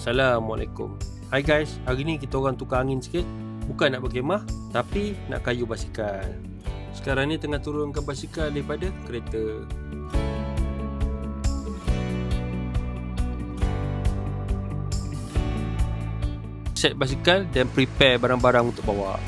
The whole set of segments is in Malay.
Assalamualaikum. Hai guys, hari ni kita orang tukar angin sikit. Bukan nak berkemah, tapi nak kayu basikal. Sekarang ni tengah turunkan basikal daripada kereta. Set basikal dan prepare barang-barang untuk bawa.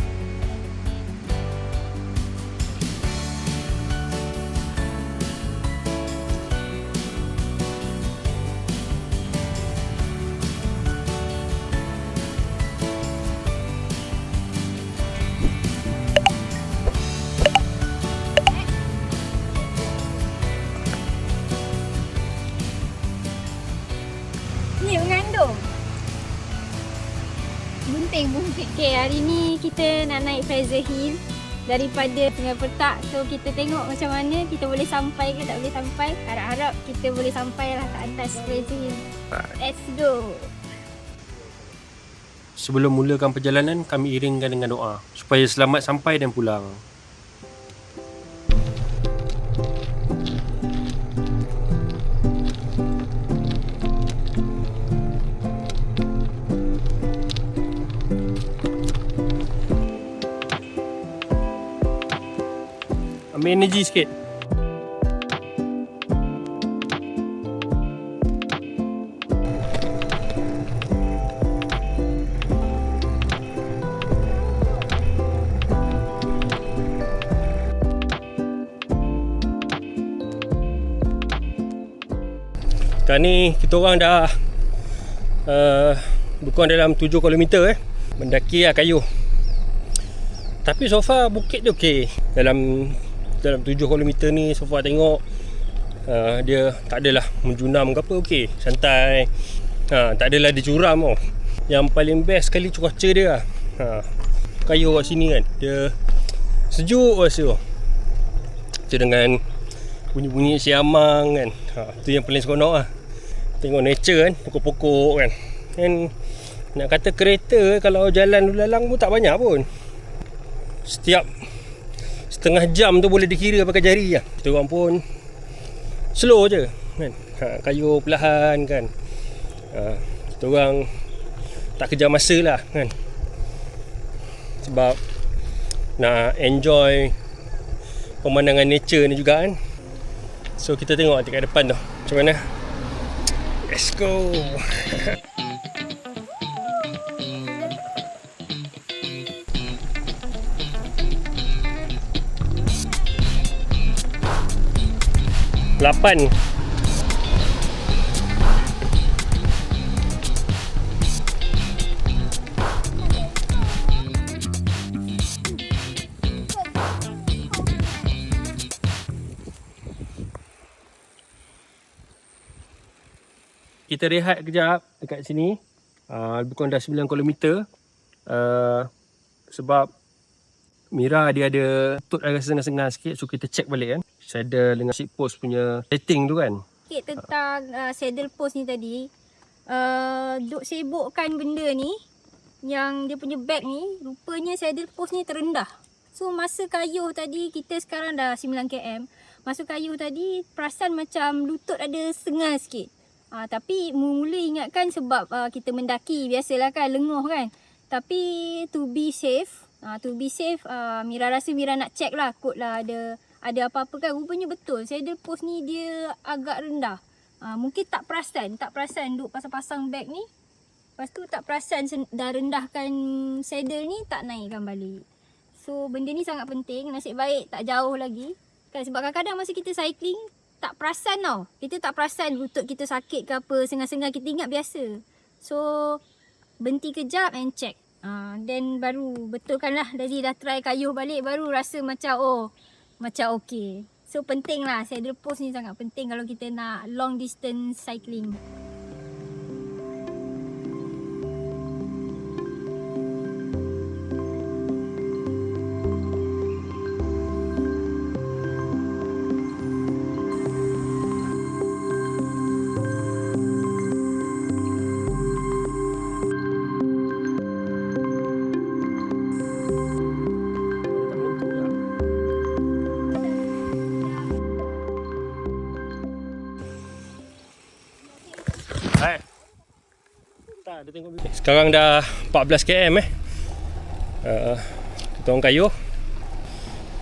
Ni mengandung. Bunting. Okay, hari ni kita nak naik Fraser Hill daripada Sungai Petak. So kita tengok macam mana kita boleh sampai ke tak boleh sampai. Harap-harap kita boleh sampai lah ke atas Fraser Hill. Let's go. Sebelum mulakan perjalanan, kami iringkan dengan doa supaya selamat sampai dan pulang. Ambil energi sikit. Sekarang ni kita orang dah bukan dalam 7 km mendaki lah kayu. Tapi so far bukit dia okey. Dalam 7 km ni so far tengok dia tak adalah menjunam ke apa, okey, santai. Tak adalah dia curam tau. Yang paling best sekali cuaca dia lah. Kayu kat sini kan, dia sejuk rasa. Itu dengan bunyi-bunyi siamang kan. Tu yang paling seronok lah. Tengok nature kan, pokok-pokok kan. And nak kata kereta kalau jalan lalang pun tak banyak pun. Setiap setengah jam tu boleh dikira pakai jari lah. Kita orang pun slow je kan. Kayu perlahan kan. Kita orang tak kejar masa lah kan. Sebab nak enjoy pemandangan nature ni juga kan. So kita tengok dekat depan tu macam mana. Let's go. Lapan. Kita rehat kejap dekat sini. Lebih kurang dah 9 km. Sebab Mira dia ada tut agak senang-senang sikit. So kita check balik kan saddle dengan seat post punya setting tu kan. Sikit tentang saddle post ni tadi. Duk sibukkan benda ni, yang dia punya bag ni, rupanya saddle post ni terendah. So masa kayuh tadi, kita sekarang dah 9 km. Masa kayuh tadi perasan macam lutut ada sengal sikit. Tapi mula ingatkan sebab kita mendaki, biasalah kan, lenguh kan. Tapi to be safe, Mira rasa Mira nak check lah, kot lah ada apa-apa kan. Rupanya betul, saddle post ni dia agak rendah. Mungkin tak perasan duk pasang-pasang bag ni. Lepas tu tak perasan dah rendahkan saddle ni, tak naikkan balik. So benda ni sangat penting, nasib baik tak jauh lagi kan. Sebab kadang-kadang masa kita cycling tak perasan tau. Kita tak perasan lutut kita sakit ke apa, sengal-sengal, kita ingat biasa. So berhenti kejap and check. Then baru betulkan lah. Jadi dah try kayuh balik, baru rasa macam macam okey. So penting lah, saddle post ni sangat penting kalau kita nak long distance cycling. Dia tengok sekarang dah 14 km kita orang kayuh.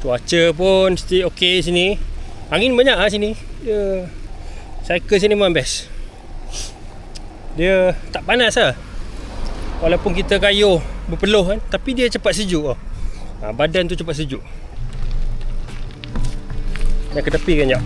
Cuaca pun still okey sini. Angin banyak lah sini. Dia cycle sini memang best. Dia tak panas lah. Walaupun kita kayuh berpeluh kan, tapi dia cepat sejuk tau. Badan tu cepat sejuk. Nak ke tepi kan jap.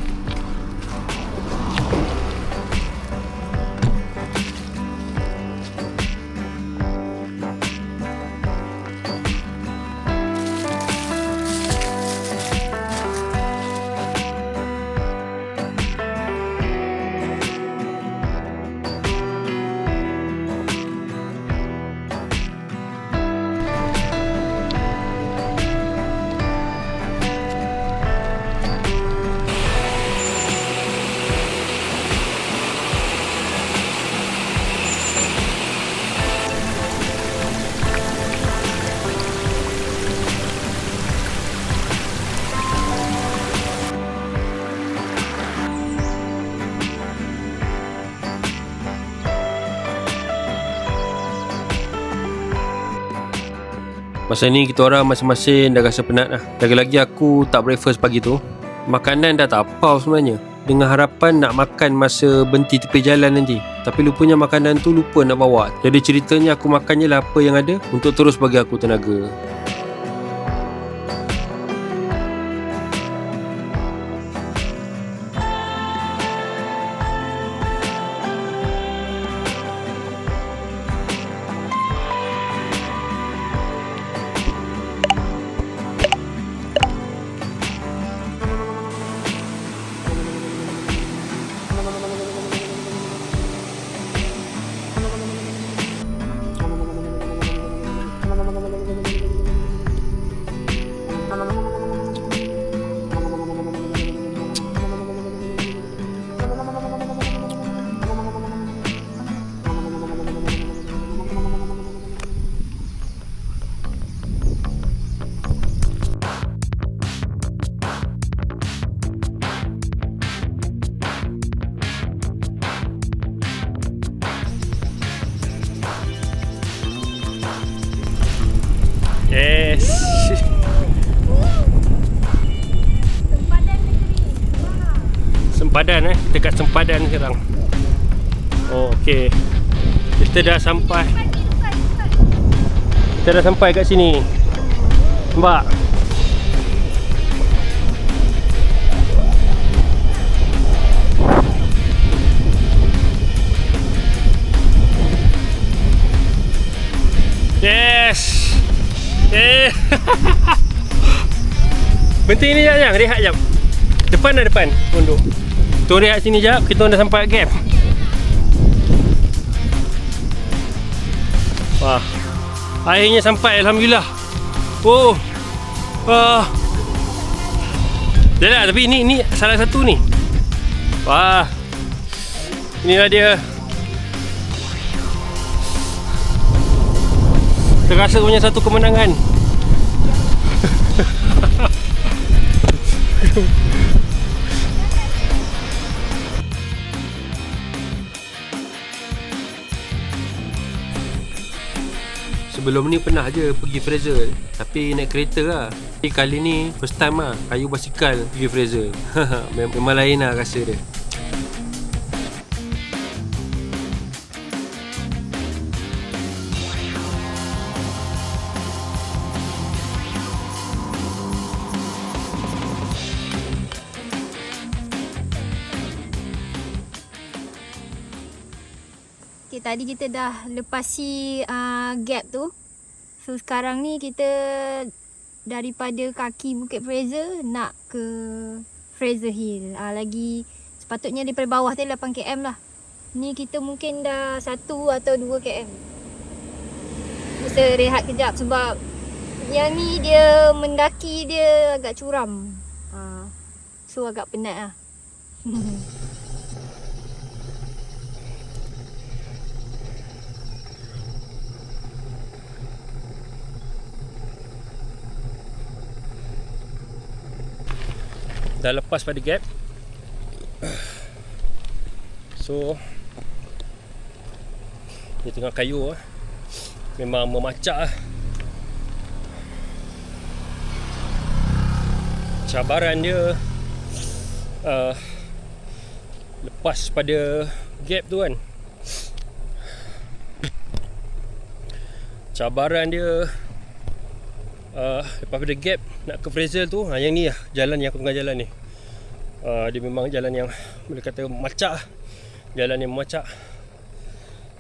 Masa ni kita orang masing-masing dah rasa penat lah. Lagi-lagi aku tak breakfast pagi tu. Makanan dah tak apa sebenarnya, dengan harapan nak makan masa berhenti tepi jalan nanti. Tapi lupanya makanan tu lupa nak bawa. Jadi ceritanya aku makan je lah apa yang ada untuk terus bagi aku tenaga. Yes. Sempadan dekat sempadan sekarang. Oh, okey. Kita dah sampai. Kita dah sampai kat sini. Nampak? Yes. Berhenti ni jap, rehat jap. Depan dah depan, pondok. Tu rehat sini jap, kita dah sampai camp. Wah. Akhirnya sampai, alhamdulillah. Oh. Yalah, tapi ni salah satu ni. Wah. Inilah dia. Terasa punya satu kemenangan. Sebelum ni pernah je pergi Fraser, tapi naik kereta lah. Tapi kali ni first time lah kayu basikal pergi Fraser. Memang lain lah rasa dia. Okay, tadi kita dah lepasi gap tu. So sekarang ni kita daripada kaki Bukit Fraser nak ke Fraser Hill. Lagi sepatutnya daripada bawah tu 8 km lah. Ni kita mungkin dah 1 atau 2 km. Mesti rehat kejap sebab yang ni dia mendaki dia agak curam. So agak penat lah. Dah lepas pada gap. So Di tengah kayu memang memacak cabaran dia lepas pada gap tu kan. Cabaran dia lepas pada gap nak ke Fraser tu, yang ni lah jalan yang aku tengah jalan ni. Dia memang jalan yang boleh kata macak, jalan yang macak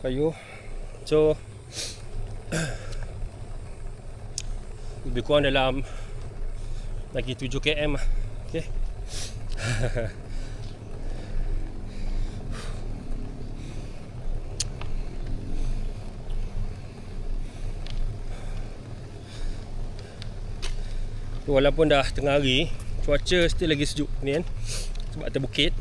kayu. So lebih kurang dalam lagi 7 km lah. Okay. Walaupun dah tengah hari, cuaca still lagi sejuk ni kan, sebab atas bukit.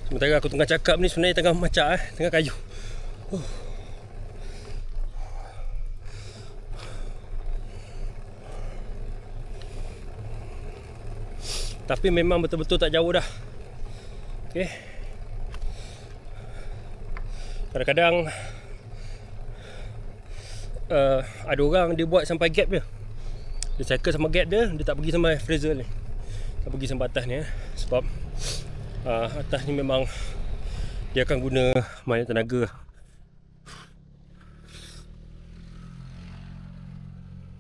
Sementara aku tengah cakap ni sebenarnya tengah macak tengah kayu. Tapi memang betul-betul tak jauh dah. Okay. Kadang-kadang ada orang dia buat sampai gap dia. Dia cycle sama gap dia, dia tak pergi sampai Fraser ni. Tak pergi sampai atas ni sebab atas ni memang dia akan guna banyak tenaga.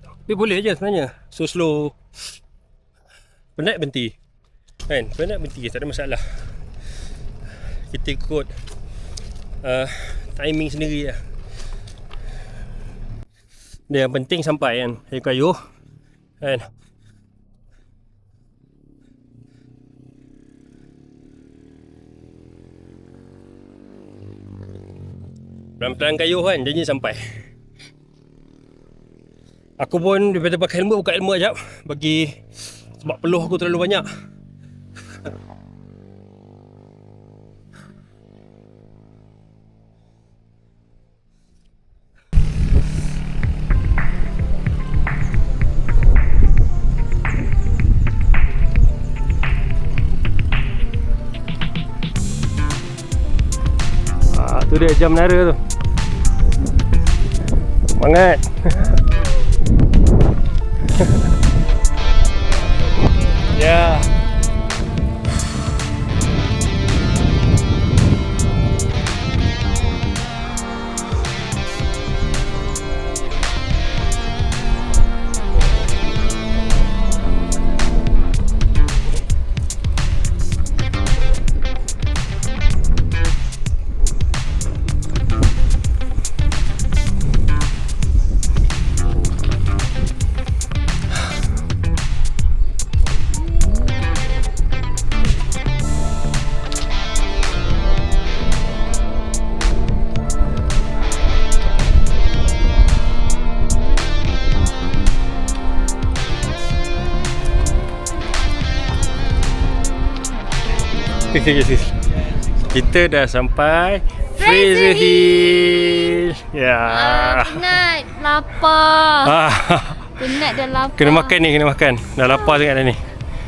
Tapi boleh je sebenarnya. So slow. Penat berhenti. Kan? Penat berhenti, tak ada masalah. Kita ikut timing sendiri lah. Dia yang penting sampai kan, kayu kan. Pelan-pelan kayu kan, janji sampai. Aku pun daripada pakai helmet, buka helmet sekejap bagi, sebab peluh aku terlalu banyak. Tu dia jam menara tu. Semangat. Ya. Kita dah sampai Fraser Hill. Ya. Penat, lapar. Penat dan lapar. Kena makan ni, kena makan. Dah lapar sangat dah ni.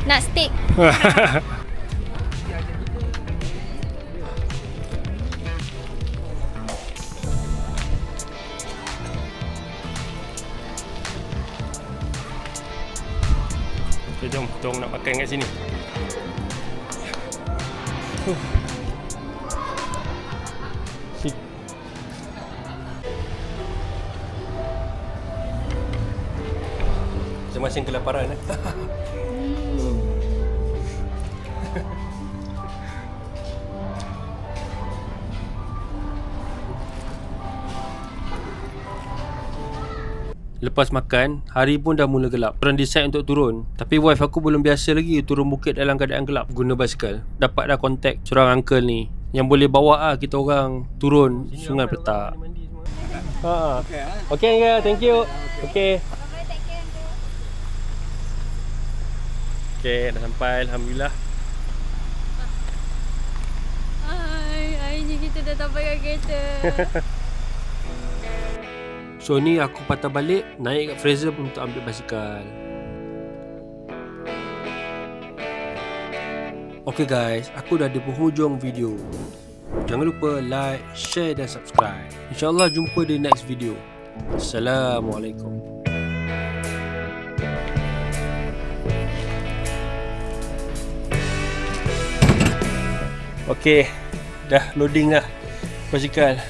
Nak steak. Okay, jom kita orang nak makan kat sini. Masing-masing kelaparan Lepas makan, hari pun dah mula gelap. Orang decide untuk turun, tapi wife aku belum biasa lagi turun bukit dalam keadaan gelap guna basikal. Dapat dah kontak seorang uncle ni yang boleh bawa kita orang turun Sungai Petak. Okay, ya, thank you. Okay. Okay, dah sampai, alhamdulillah. Hari ni kita dah sampai kat kereta. So ni aku patah balik, naik kat Fraser untuk ambil basikal. Okay guys, aku dah di penghujung video. Jangan lupa like, share dan subscribe. InsyaAllah jumpa di next video. Assalamualaikum. Okay, dah loading lah basikal.